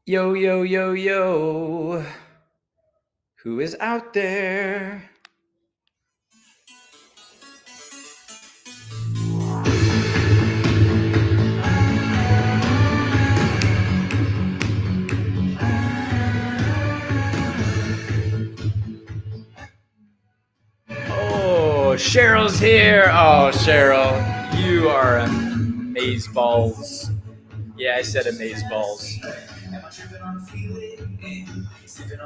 Yo, yo, yo, yo. Who is out there? Oh, Cheryl's here. Oh, Cheryl, you are amazeballs. Yeah, I said amazeballs.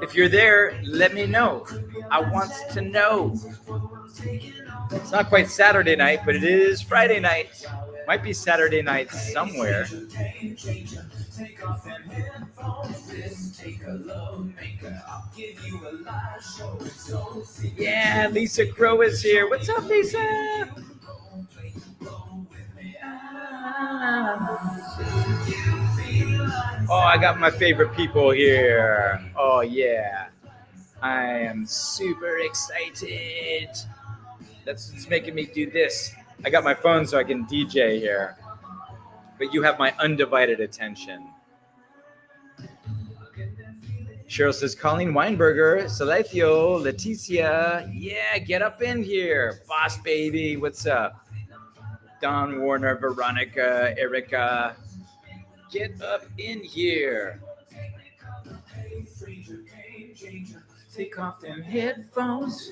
If you're there, let me know. I want to know. It's not quite Saturday night, but it is Friday night. Might be Saturday night somewhere. Yeah, Lisa Crow is here. What's up, Lisa? Oh, I got my favorite people here. Oh, yeah. I am super excited. That's what's making me do this. I got my phone so I can DJ here. But you have my undivided attention. Cheryl says, Colleen Weinberger, Saletio, Leticia. Yeah, get up in here. Boss baby, what's up? Don Warner, Veronica, Erica. Get up in here. Take off them headphones.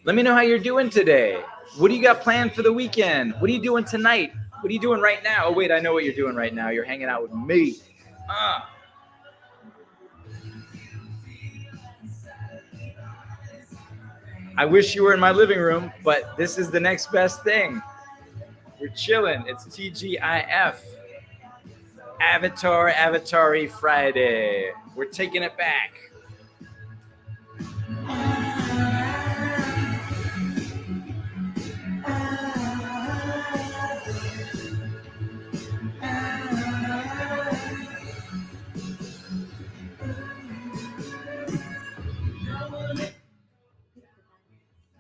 Let me know how you're doing today. What do you got planned for the weekend? What are you doing tonight? What are you doing right now? Oh, wait, I know what you're doing right now. You're hanging out with me. I wish you were in my living room, but this is the next best thing. We're chilling. It's TGIF. Avatari Friday. We're taking it back.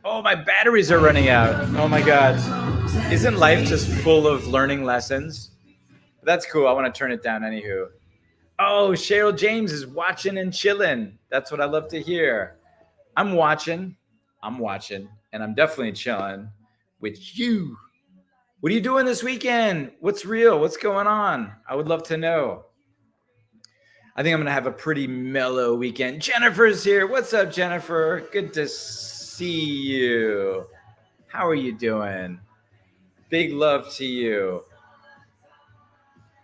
Oh, my batteries are running out. Oh my God. Isn't life just full of learning lessons? That's cool. I want to turn it down anywho. Oh, Cheryl James is watching and chilling. That's what I love to hear. I'm watching, and I'm definitely chilling with you. What are you doing this weekend? What's real? What's going on? I would love to know. I think I'm going to have a pretty mellow weekend. Jennifer's here. What's up, Jennifer? Good to see you. How are you doing? Big love to you.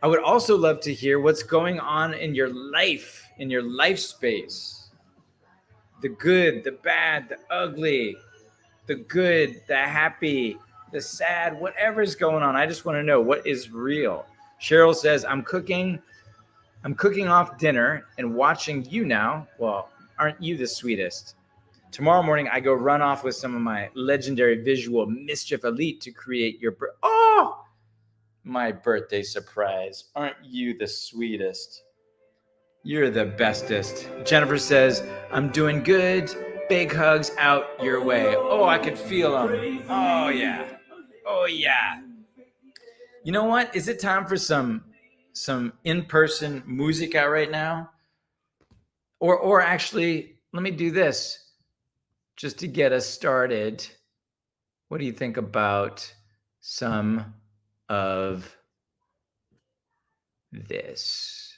I would also love to hear what's going on in your life space. The good, the bad, the ugly, the good, the happy, the sad, whatever's going on. I just want to know what is real. Cheryl says, I'm cooking off dinner and watching you now. Well, aren't you the sweetest? Tomorrow morning, I go run off with some of my legendary visual Mischief Elite to create your... my birthday surprise. Aren't you the sweetest? You're the bestest. Jennifer says, I'm doing good. Big hugs out your way. Oh, I could feel them. Oh, yeah. Oh, yeah. You know what? Is it time for some in-person musica right now? Or actually, let me do this just to get us started. What do you think about some of this?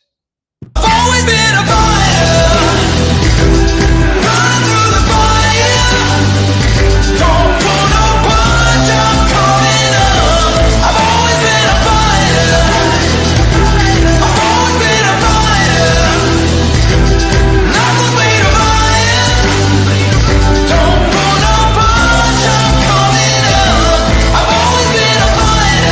I've always been a fighter. Run through the fire. Don't pull no punch, I'm coming up. I've always been a fighter. I've always been a fighter. Life was made of iron. Don't pull no punch, I'm coming up. I've always been a fighter.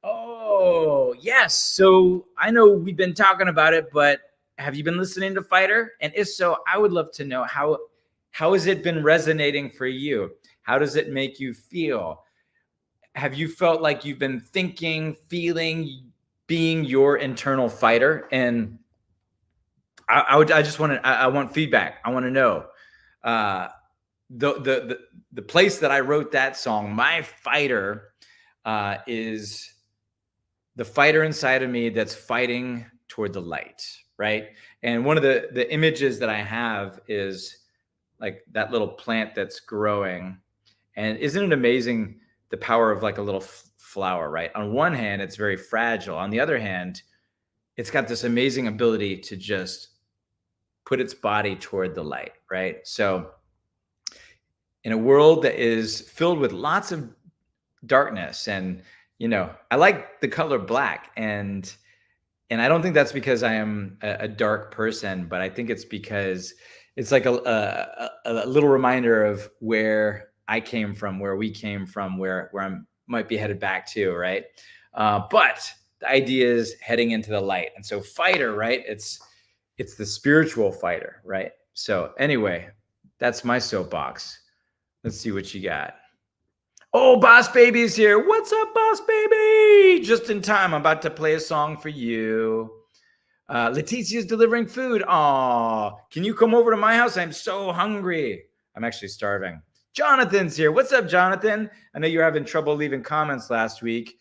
Oh, yes. So I know we've been talking about it, but have you been listening to Fighter? And if so, I would love to know how has it been resonating for you? How does it make you feel? Have you felt like you've been thinking, feeling, being your internal fighter? And I want feedback. I want to know. The place that I wrote that song, My Fighter, is the fighter inside of me that's fighting toward the light, right? And one of the images that I have is like that little plant that's growing. And isn't it amazing the power of like a little flower, right? On one hand, it's very fragile. On the other hand, it's got this amazing ability to just put its body toward the light, right? So in a world that is filled with lots of darkness, and I like the color black, and I don't think that's because I am a dark person, but I think it's because it's like a little reminder of where I came from, where we came from, where I might be headed back to, right? But the idea is heading into the light. And so fighter, right? It's the spiritual fighter, right? So anyway, that's my soapbox. Let's see what you got. Oh, Boss Baby's here. What's up, Boss Baby? Just in time. I'm about to play a song for you. Leticia's delivering food. Aw, can you come over to my house? I'm so hungry. I'm actually starving. Jonathan's here. What's up, Jonathan? I know you're having trouble leaving comments last week.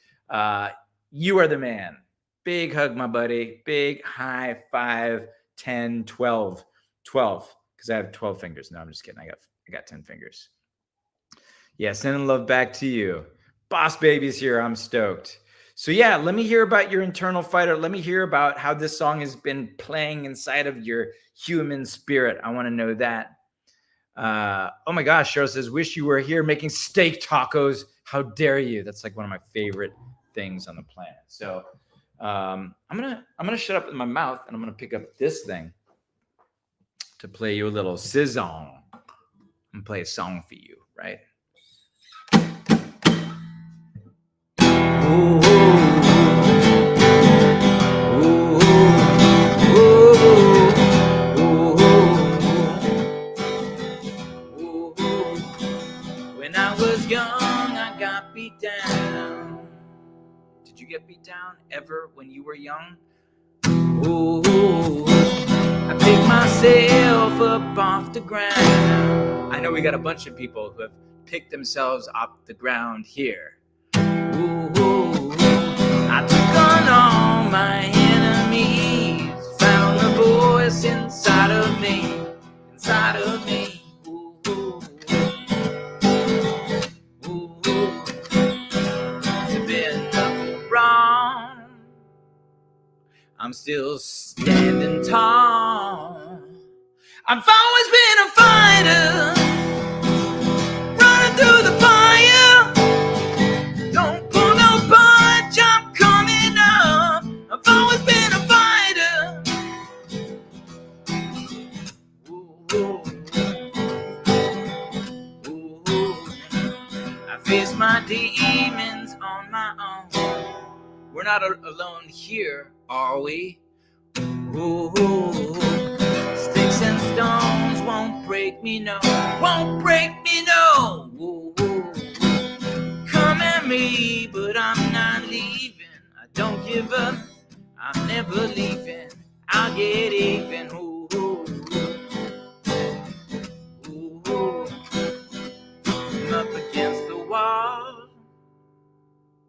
You are the man. Big hug, my buddy. Big high 5, 10, 12. 12, because I have 12 fingers. No, I'm just kidding. I got 10 fingers. Yeah, sending love back to you. Boss Baby's here. I'm stoked. So yeah, let me hear about your internal fighter. Let me hear about how this song has been playing inside of your human spirit. I want to know that. Oh my gosh, Cheryl says, wish you were here making steak tacos. How dare you? That's like one of my favorite things on the planet. So I'm gonna shut up in my mouth, and I'm gonna pick up this thing to play you a little song. And play a song for you, right? Ooh, ooh, ooh, when I was young, I got beat down. Did you get beat down ever when you were young? Ooh, I picked myself up off the ground. I know we got a bunch of people who have picked themselves off the ground here. Ooh, I took on all my enemies, found the voice inside of me, inside of me. Ooh, ooh, ooh. There's been nothing wrong. I'm still standing tall. I've always been a fighter, running through the fire. Don't pull no punch, I'm coming up. I've always been a fighter. Ooh, ooh, ooh. I face my demons on my own. We're not alone here, are we? Ooh, sticks and stones won't break me, no. Won't break me, no. Ooh, come at me, but I'm not leaving. I don't give up, I'm never leaving. I'll get even. Ooh, ooh, ooh, ooh. I'm up against the wall.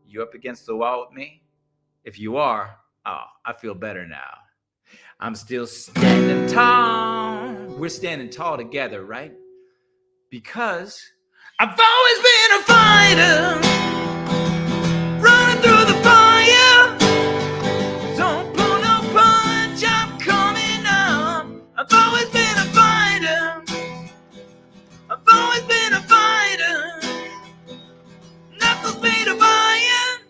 You up against the wall with me? If you are, oh, I feel better now. I'm still standing tall. We're standing tall together, right? Because I've always been a fighter, running through the fire. Don't pull no punch, I'm coming up. I've always been a fighter. I've always been a fighter. Knuckles made of iron.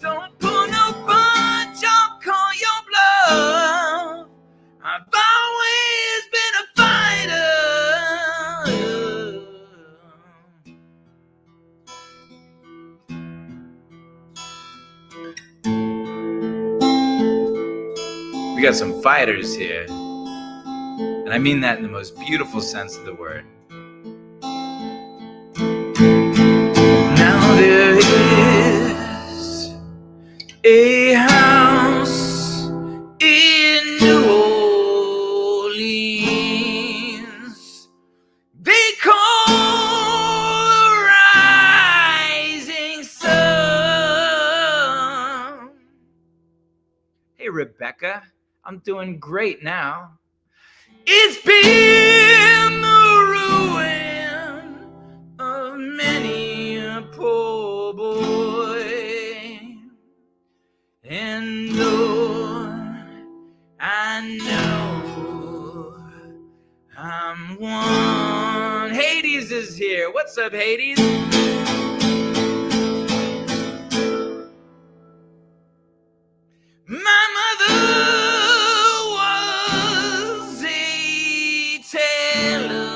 Don't pull no punch, I'll call your bluff. I've always been a fighter. We got some fighters here, and I mean that in the most beautiful sense of the word. Now there is a house in New Orleans they call the Rising Sun. Hey, Rebecca. I'm doing great now. It's been the ruin of many a poor boy. And though I know I'm one. Hades is here. What's up, Hades? My mother was a tailor.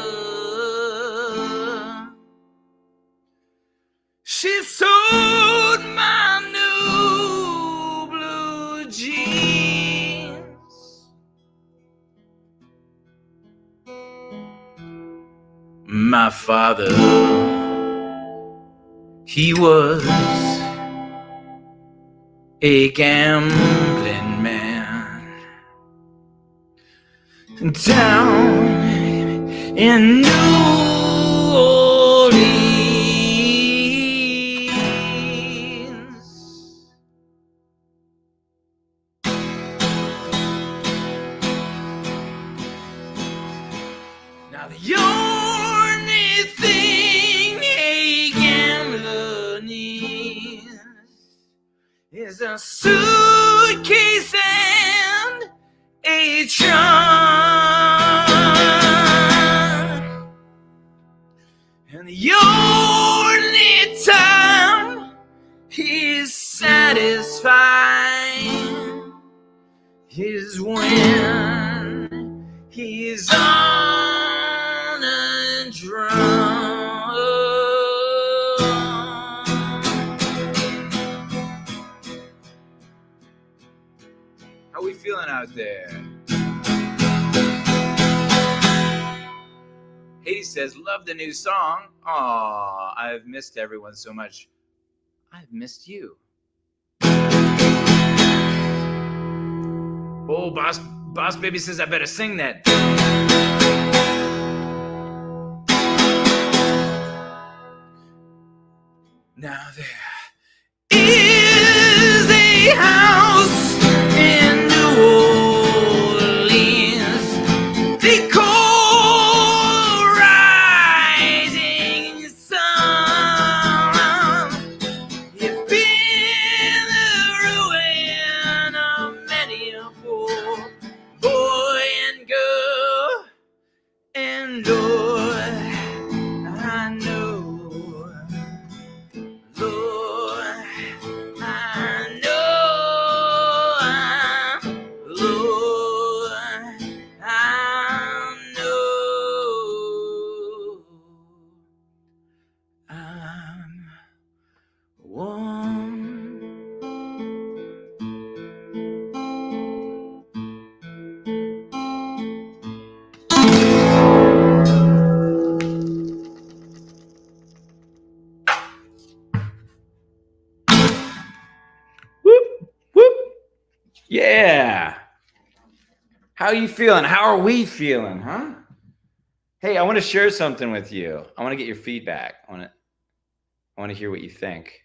She sewed my new blue jeans. My father, he was a gambling man down in New Orleans. Now the only thing a gambler needs is a suitcase and a trunk. And the only time he's satisfied is when he's on a drum. How we feeling out there? Hades says, love the new song. Aw, I've missed everyone so much. I've missed you. Oh, Boss Baby says I better sing that. Now there is a house in New Orleans they call Rising Sun. It's been the ruin of many a poor boy and girl, and Lord, I know. Lord, I know, Lord, I know I'm one. Whoop, whoop. Yeah. How are you feeling? How are we feeling, huh? Hey, I want to share something with you. I want to get your feedback. I want to hear what you think.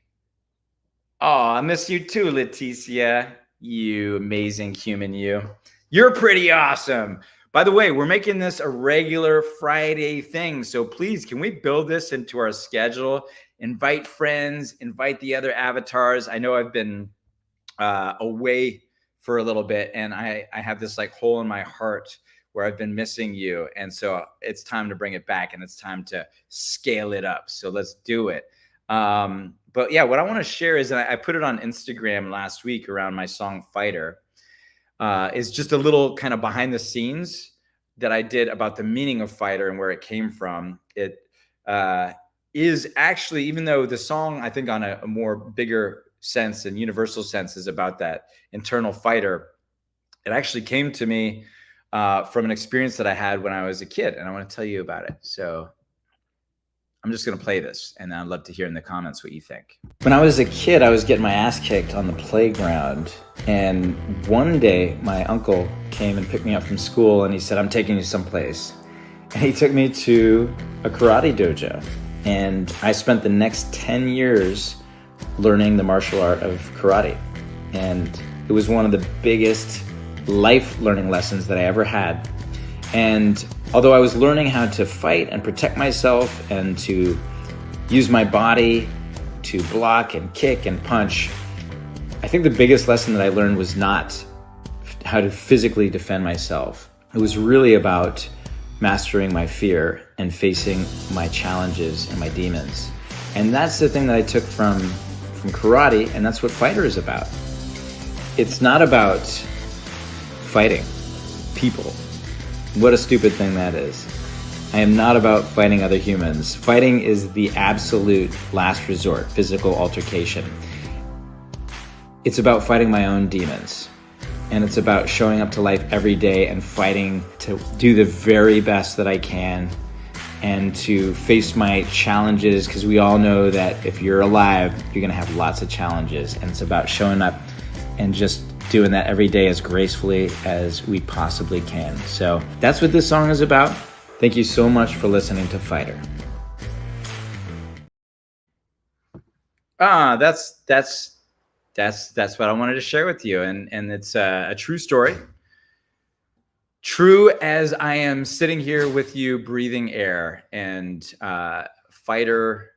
Oh, I miss you too, Leticia. You amazing human, you. You're pretty awesome. By the way, we're making this a regular Friday thing. So please, can we build this into our schedule? Invite friends, invite the other avatars. I know I've been away for a little bit, and I have this like hole in my heart where I've been missing you. And so it's time to bring it back, and it's time to scale it up. So let's do it. But yeah, what I want to share is that I put it on Instagram last week around my song Fighter. Is just a little kind of behind the scenes that I did about the meaning of fighter and where it came from. It is actually, even though the song, I think on a more bigger sense and universal sense is about that internal fighter, it actually came to me from an experience that I had when I was a kid, and I want to tell you about it. So I'm just going to play this, and I'd love to hear in the comments what you think. When I was a kid, I was getting my ass kicked on the playground, and one day my uncle came and picked me up from school, and he said, I'm taking you someplace. And he took me to a karate dojo, and I spent the next 10 years learning the martial art of karate. And It was one of the biggest life learning lessons that I ever had. And although I was learning how to fight and protect myself and to use my body to block and kick and punch, I think the biggest lesson that I learned was not how to physically defend myself. It was really about mastering my fear and facing my challenges and my demons. And that's the thing that I took from karate, and that's what fighter is about. It's not about fighting people. What a stupid thing that is. I am not about fighting other humans. Fighting is the absolute last resort, physical altercation. It's about fighting my own demons. And it's about showing up to life every day and fighting to do the very best that I can and to face my challenges, because we all know that if you're alive, you're gonna have lots of challenges. And it's about showing up and just doing that every day as gracefully as we possibly can. So that's what this song is about. Thank you so much for listening to Fighter. That's what I wanted to share with you. And it's a true story. True as I am sitting here with you breathing air. And Fighter,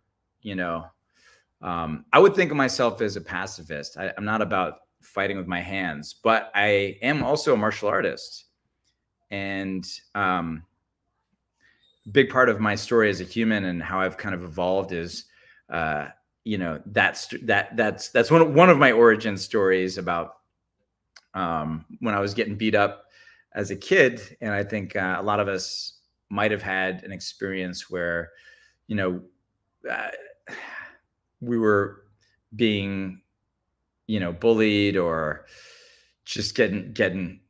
I would think of myself as a pacifist. I'm not about fighting with my hands, but I am also a martial artist. And big part of my story as a human and how I've kind of evolved is, that's one of my origin stories about when I was getting beat up as a kid. And I think a lot of us might have had an experience where, we were being, bullied or just getting,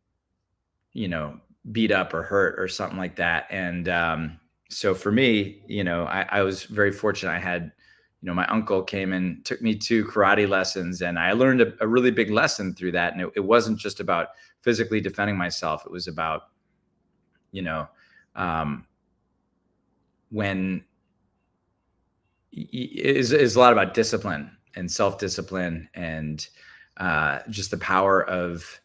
beat up or hurt or something like that. And so for me, I was very fortunate. I had, my uncle came and took me to karate lessons, and I learned a really big lesson through that. And it wasn't just about physically defending myself. It was about, when is a lot about discipline and self-discipline and just the power of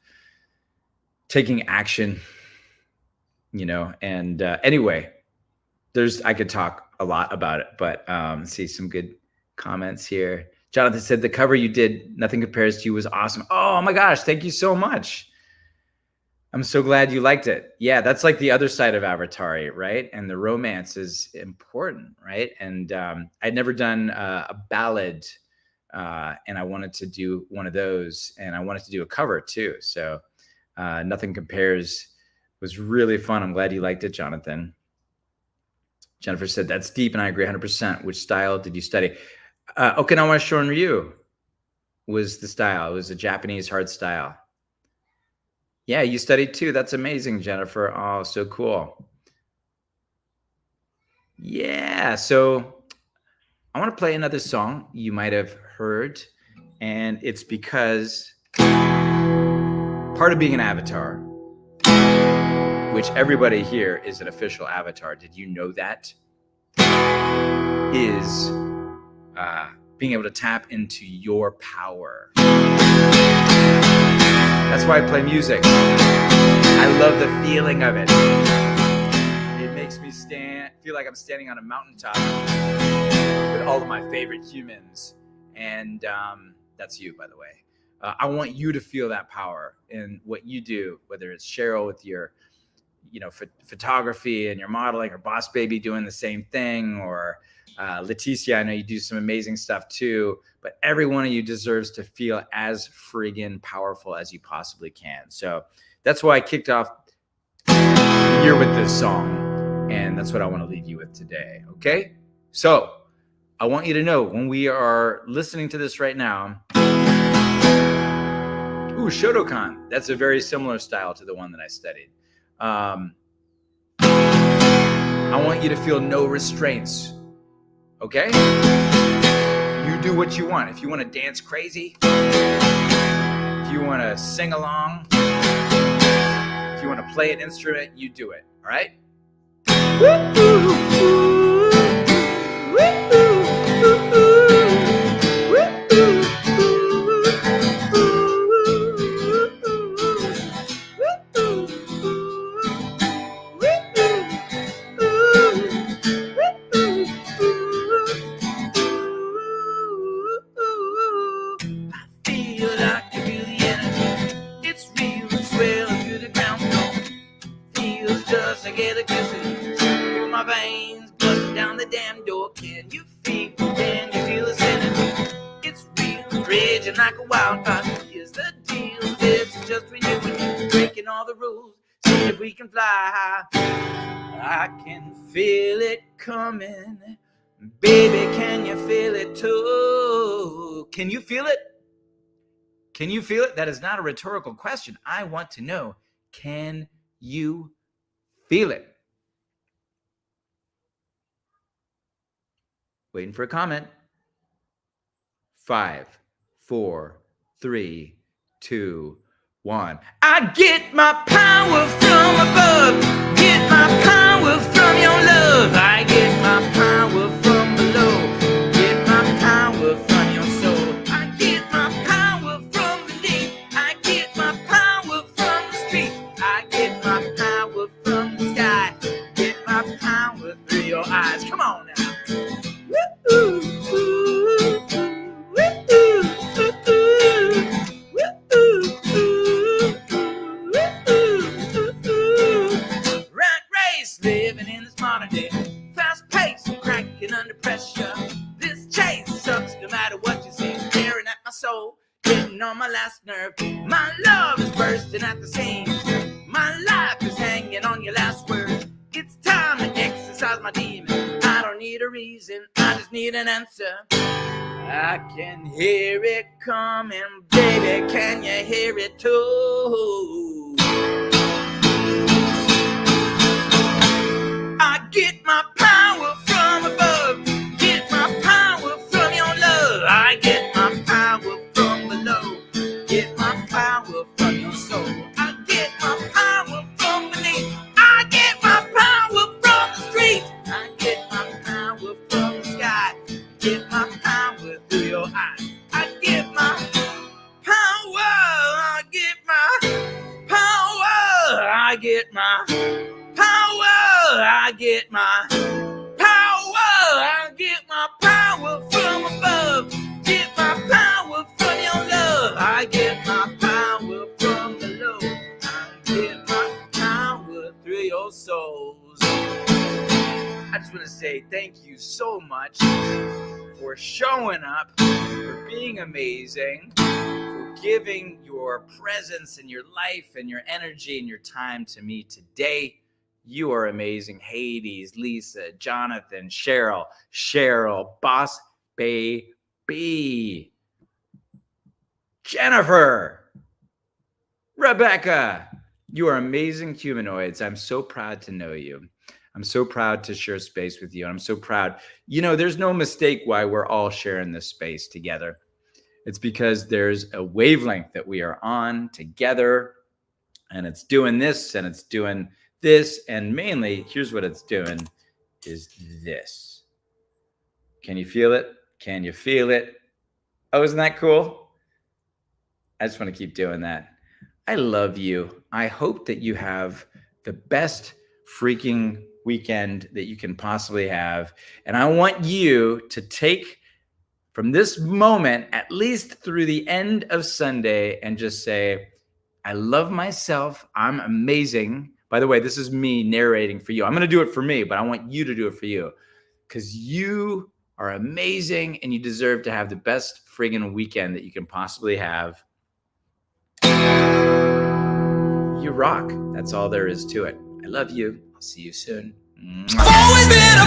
taking action, and anyway, I could talk a lot about it, but see some good comments here. Jonathan said, the cover you did, Nothing Compares to You, was awesome. Oh my gosh, thank you so much. I'm so glad you liked it. Yeah, that's like the other side of Avatari, right? And the romance is important, right? And I'd never done a ballad, and I wanted to do one of those, and I wanted to do a cover too. So Nothing Compares was really fun. I'm glad you liked it, Jonathan. Jennifer said, that's deep, and I agree 100%. Which style did you study? Okinawa Shoryu was the style. It was a Japanese hard style. Yeah, you studied too. That's amazing, Jennifer. Oh, so cool. Yeah, so I want to play another song you might have heard, and it's because part of being an avatar, which everybody here is an official avatar. Did you know that? Is being able to tap into your power. That's why I play music. I love the feeling of it. It makes me feel like I'm standing on a mountaintop with all of my favorite humans. And that's you, by the way. I want you to feel that power in what you do, whether it's Cheryl with your photography and your modeling, or Boss Baby doing the same thing, or Leticia, I know you do some amazing stuff too, but every one of you deserves to feel as friggin' powerful as you possibly can. So that's why I kicked off the year with this song, and that's what I want to leave you with today, okay? So I want you to know, when we are listening to this right now, Shotokan, that's a very similar style to the one that I studied. I want you to feel no restraints, okay? You do what you want. If you want to dance crazy, if you want to sing along, if you want to play an instrument, you do it, all right? out. Here's the deal. This is just when you're breaking all the rules. See if we can fly. I can feel it coming. Baby, can you feel it too? Can you feel it? Can you feel it? That is not a rhetorical question. I want to know, can you feel it? Waiting for a comment. 5, 4, 3, 2, 1. I get my power from above. Get my power from your love. I get my power from below. Get my power from your soul. I get my power from beneath. I get my power from the street. I get my power from the sky. Get my power through your eyes. Come on now. Rat race, living in this modern day, fast pace, cracking under pressure. This chase sucks no matter what you see, staring at my soul, getting on my last nerve. My love is bursting at the seams. My life is hanging on your last word. It's time to exercise my demon. I don't need a reason, I just need an answer. I can hear it coming, baby, can you hear it too? I get my power from above, get my power from your love. I get my power from below, get my power from your soul. I get my power from beneath, I get my power from the street. I get my power from the sky, get my power through your eyes. I get my power, I get my power, I get my power, I get my power, I get my power from above, get my power from your love. I get my power from below, I get my power through your souls. I just want to say thank you so much for showing up, for being amazing, for giving your presence and your life and your energy and your time to me today. You are amazing. Hades, Lisa, Jonathan, Cheryl, Boss Baby, Jennifer, Rebecca. You are amazing humanoids. I'm so proud to know you. I'm so proud to share space with you. I'm so proud. You know, there's no mistake why we're all sharing this space together. It's because there's a wavelength that we are on together, and it's doing this, and it's doing this, and mainly, here's what it's doing, is this. Can you feel it? Can you feel it? Oh, isn't that cool? I just want to keep doing that. I love you. I hope that you have the best freaking weekend that you can possibly have. And I want you to take from this moment, at least through the end of Sunday, and just say, I love myself. I'm amazing. By the way, this is me narrating for you. I'm going to do it for me, but I want you to do it for you, because you are amazing and you deserve to have the best friggin' weekend that you can possibly have. You rock. That's all there is to it. I love you. I'll see you soon. I've always been a